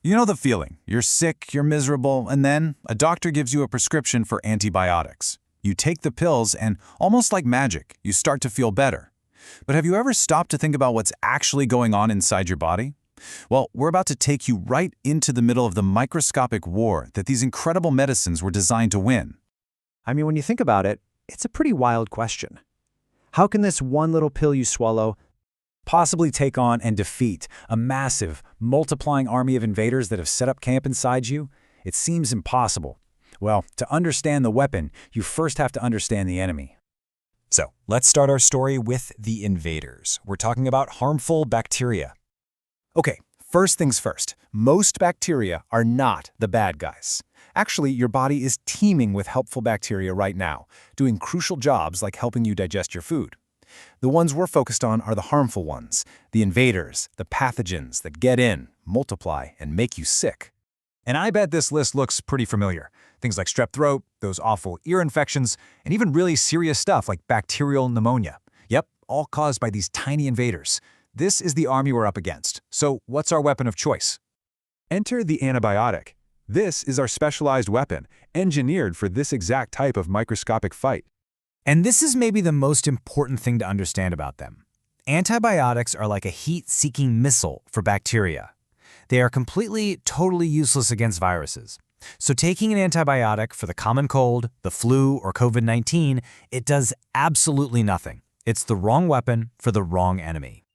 You know the feeling. You're sick, you're miserable, and then a doctor gives you a prescription for antibiotics. You take the pills and, almost like magic, you start to feel better. But have you ever stopped to think about what's actually going on inside your body? Well, we're about to take you right into the middle of the microscopic war that these incredible medicines were designed to win. I mean, when you think about it, it's a pretty wild question. How can this one little pill you swallow possibly take on and defeat a massive, multiplying army of invaders that have set up camp inside you? It seems impossible. Well, to understand the weapon, you first have to understand the enemy. So, let's start our story with the invaders. We're talking about harmful bacteria. Okay, first things first. Most bacteria are not the bad guys. Actually, your body is teeming with helpful bacteria right now, doing crucial jobs like helping you digest your food. The ones we're focused on are the harmful ones, the invaders, the pathogens that get in, multiply, and make you sick. And I bet this list looks pretty familiar. Things like strep throat, those awful ear infections, and even really serious stuff like bacterial pneumonia. Yep, all caused by these tiny invaders. This is the army we're up against. So what's our weapon of choice? Enter the antibiotic. This is our specialized weapon, engineered for this exact type of microscopic fight. And this is maybe the most important thing to understand about them. Antibiotics are like a heat-seeking missile for bacteria. They are completely, totally useless against viruses. So taking an antibiotic for the common cold, the flu, or COVID-19, it does absolutely nothing. It's the wrong weapon for the wrong enemy.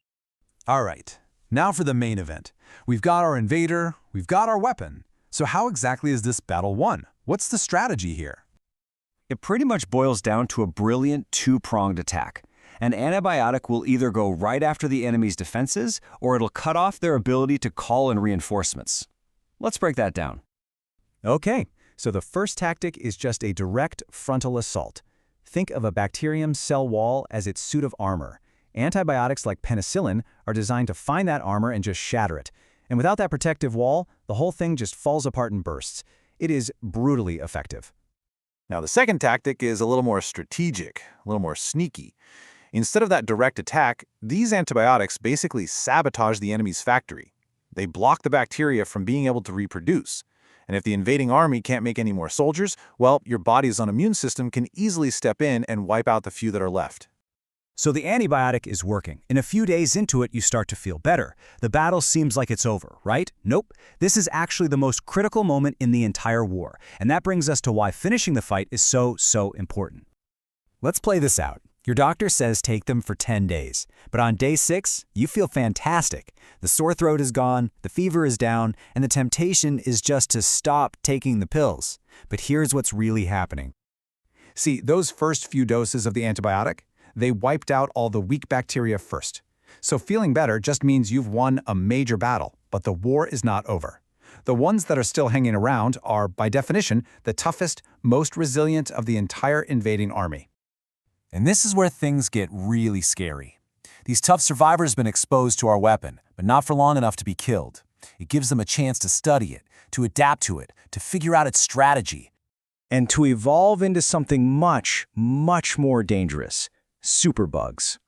All right, now for the main event. We've got our invader, we've got our weapon. So how exactly is this battle won? What's the strategy here? It pretty much boils down to a brilliant two-pronged attack. An antibiotic will either go right after the enemy's defenses, or it'll cut off their ability to call in reinforcements. Let's break that down. Okay, so the first tactic is just a direct frontal assault. Think of a bacterium cell wall as its suit of armor. Antibiotics like penicillin are designed to find that armor and just shatter it. And without that protective wall, the whole thing just falls apart and bursts. It is brutally effective. Now, the second tactic is a little more strategic, a little more sneaky. Instead of that direct attack, these antibiotics basically sabotage the enemy's factory. They block the bacteria from being able to reproduce. And if the invading army can't make any more soldiers, well, your body's own immune system can easily step in and wipe out the few that are left. So the antibiotic is working. In a few days into it, you start to feel better. The battle seems like it's over, right? Nope. This is actually the most critical moment in the entire war. And that brings us to why finishing the fight is so important. Let's play this out. Your doctor says take them for 10 days. But on day 6, you feel fantastic. The sore throat is gone, the fever is down, and the temptation is just to stop taking the pills. But here's what's really happening. See, those first few doses of the antibiotic, they wiped out all the weak bacteria first. So feeling better just means you've won a major battle, but the war is not over. The ones that are still hanging around are, by definition, the toughest, most resilient of the entire invading army. And this is where things get really scary. These tough survivors have been exposed to our weapon, but not for long enough to be killed. It gives them a chance to study it, to adapt to it, to figure out its strategy, And to evolve into something much more dangerous. Superbugs.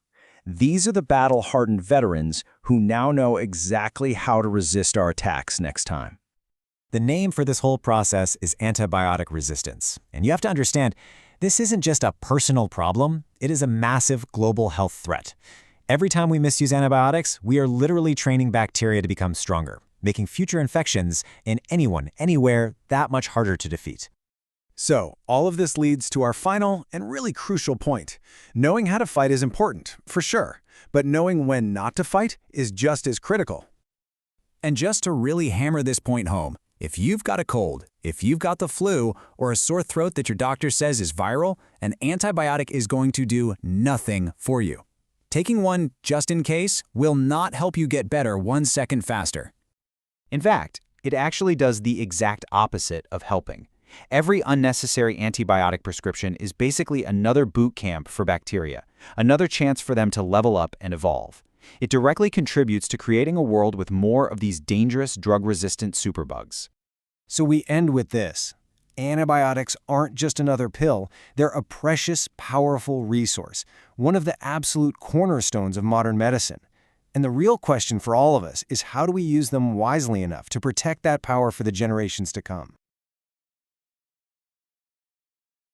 These are the battle-hardened veterans who now know exactly how to resist our attacks next time. The name for this whole process is antibiotic resistance. And you have to understand, this isn't just a personal problem, it is a massive global health threat. Every time we misuse antibiotics, we are literally training bacteria to become stronger, making future infections in anyone, anywhere, that much harder to defeat. So, all of this leads to our final and really crucial point. Knowing how to fight is important, for sure, but knowing when not to fight is just as critical. And just to really hammer this point home, if you've got a cold, if you've got the flu, or a sore throat that your doctor says is viral, an antibiotic is going to do nothing for you. Taking one just in case will not help you get better 1 second faster. In fact, it actually does the exact opposite of helping. Every unnecessary antibiotic prescription is basically another boot camp for bacteria, another chance for them to level up and evolve. It directly contributes to creating a world with more of these dangerous drug-resistant superbugs. So we end with this. Antibiotics aren't just another pill, they're a precious, powerful resource, one of the absolute cornerstones of modern medicine. And the real question for all of us is, how do we use them wisely enough to protect that power for the generations to come?